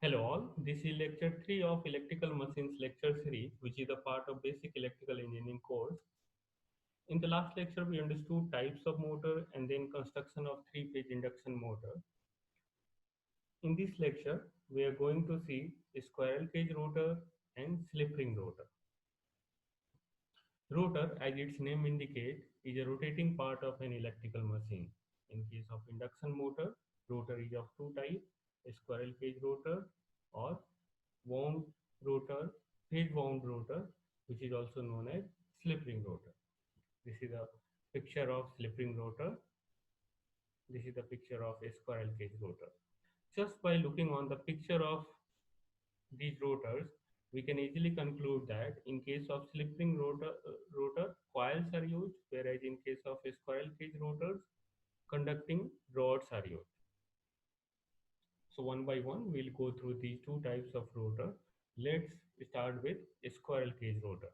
Hello all, this is lecture 3 of Electrical Machines lecture series, which is a part of basic electrical engineering course. In the last lecture, we understood types of motor and then construction of three-phase induction motor. In this lecture, we are going to see a squirrel cage rotor and slip ring rotor. Rotor, as its name indicates, is a rotating part of an electrical machine. In case of induction motor, rotor is of two types, a squirrel cage rotor or wound rotor, phase wound rotor, which is also known as slip ring rotor. This is a picture of slip ring rotor. This is the picture of a squirrel cage rotor. Just by looking on the picture of these rotors, we can easily conclude that in case of slip ring rotor, coils are used, whereas in case of a squirrel cage rotors, conducting rods are used. So one by one, we'll go through these two types of rotor. Let's start with a squirrel cage rotor.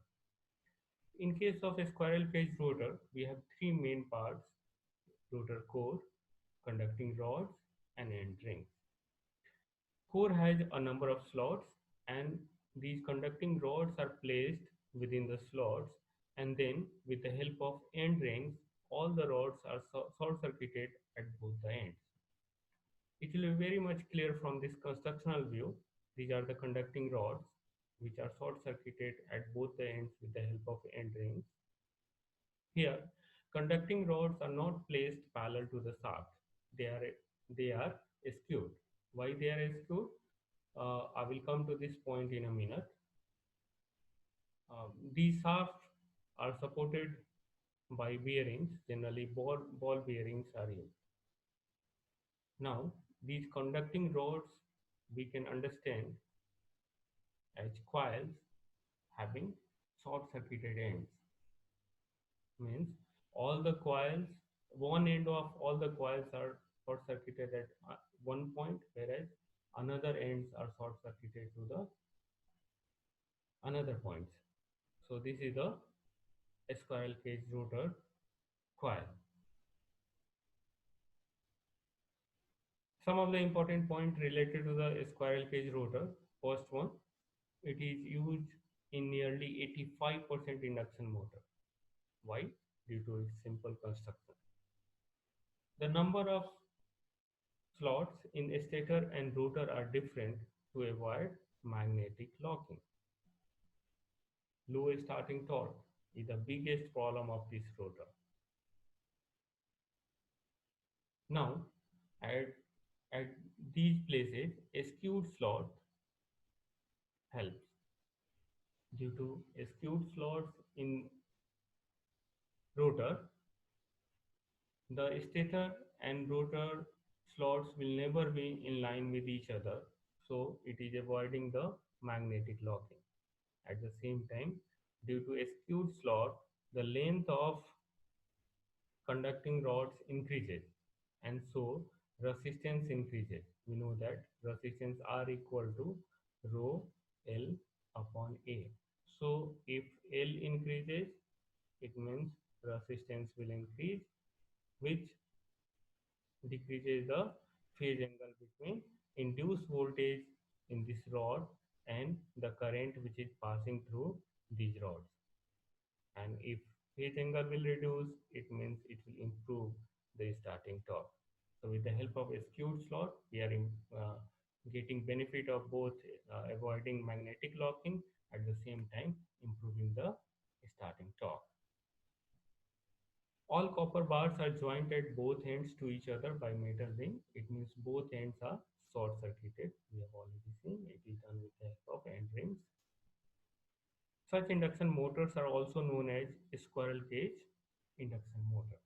In case of a squirrel cage rotor, we have three main parts: rotor core, conducting rods, and end rings. Core has a number of slots, and these conducting rods are placed within the slots, and then with the help of end rings, all the rods are short circuited at both the ends. It will be very much clear from this constructional view. These are the conducting rods which are short circuited at both the ends with the help of end rings. Here, conducting rods are not placed parallel to the shaft. They are skewed. Why they are skewed? I will come to this point in a minute. These shafts are supported by bearings. Generally, ball bearings are used. Now, these conducting rods we can understand as coils having short circuited ends. Means all the coils, one end of all the coils are short circuited at one point, whereas another ends are short circuited to the another points. So this is the squirrel cage rotor coil. Some of the important points related to the squirrel cage rotor. First one, it is used in nearly 85% induction motor. Why? Due to its simple construction. The number of slots in stator and rotor are different to avoid magnetic locking. Low starting torque is the biggest problem of this rotor. Now, at, at these places, a skewed slot helps. Due to skewed slots in rotor, the stator and rotor slots will never be in line with each other, so it is avoiding the magnetic locking. At the same time, due to a skewed slot, the length of conducting rods increases, and so resistance increases. We know that resistance R equal to rho L upon A. So if L increases, it means resistance will increase, which decreases the phase angle between induced voltage in this rod and the current which is passing through these rods. And if phase angle will reduce, it means it will improve the starting torque. So with the help of a skewed slot, we are getting benefit of both avoiding magnetic locking, at the same time improving the starting torque. All copper bars are joined at both ends to each other by metal ring. It means both ends are short circuited. We have already seen it is done with the help of end rings. Such induction motors are also known as squirrel cage induction motor.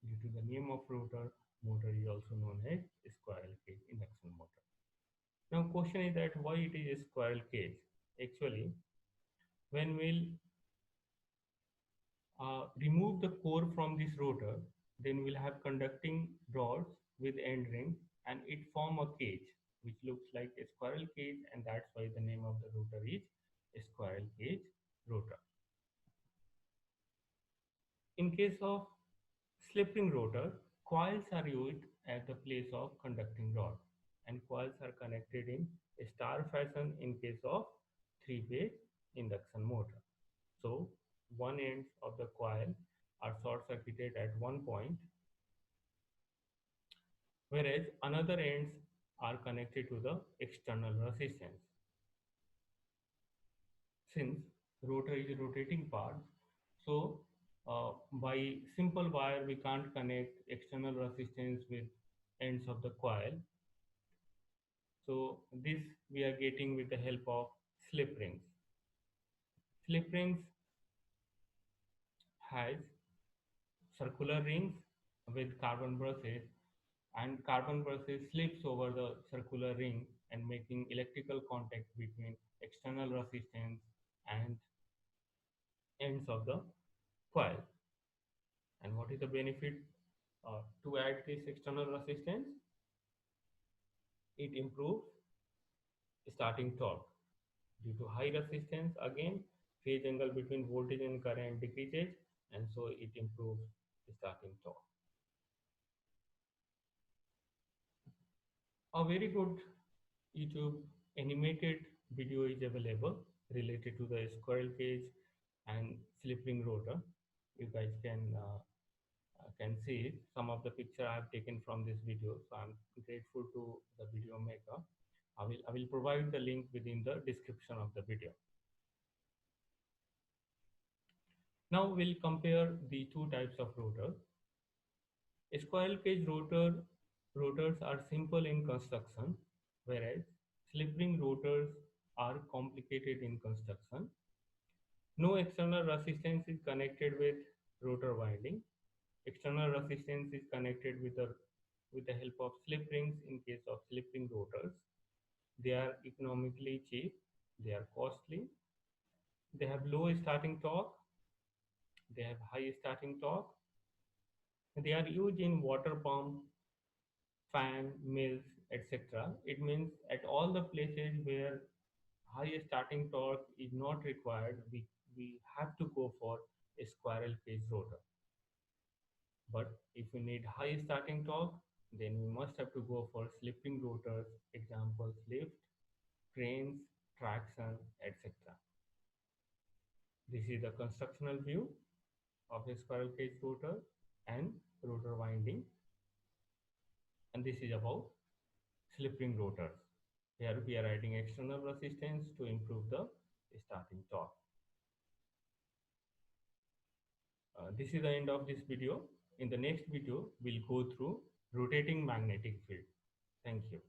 Due to the name of rotor, motor is also known as squirrel cage induction motor. Now question is that why it is a squirrel cage? Actually, when we'll remove the core from this rotor, then we'll have conducting rods with end rings, and it form a cage which looks like a squirrel cage, and that's why the name of the rotor is a squirrel cage rotor. In case of slip ring rotor, coils are used at the place of conducting rod. and coils are connected in a star fashion in case of three-phase induction motor. So one ends of the coil are short circuited at one point, whereas another ends are connected to the external resistance. Since rotor is a rotating part, so by simple wire we can't connect external resistance with ends of the coil. So this we are getting with the help of slip rings. Slip rings has circular rings with carbon brushes, and carbon brushes slips over the circular ring and making electrical contact between external resistance and ends of the coil. And what is the benefit to add this external resistance? It improves starting torque. Due to high resistance, again, phase angle between voltage and current decreases, and so it improves starting torque. A very good YouTube animated video is available related to the squirrel cage and slip ring rotor. You guys can see some of the picture I have taken from this video. So I'm grateful to the video maker. I will provide the link within the description of the video. Now we'll compare the two types of rotor. Squirrel cage rotors are simple in construction, whereas slip ring rotors are complicated in construction. No external resistance is connected with rotor winding. External resistance is connected with the help of slip rings in case of slip ring rotors. They are economically cheap, they are costly, they have low starting torque, they have high starting torque. They are used in water pump, fan, mills, etc. It means at all the places where high starting torque is not required, we have to go for a squirrel cage rotor. But if we need high starting torque, then we must have to go for slip ring rotors, examples lift, cranes, traction, etc. This is the constructional view of a squirrel cage rotor and rotor winding, and this is about slip ring rotors. Here we are adding external resistance to improve the starting torque. This is the end of this video. In the next video, we'll go through rotating magnetic field. Thank you.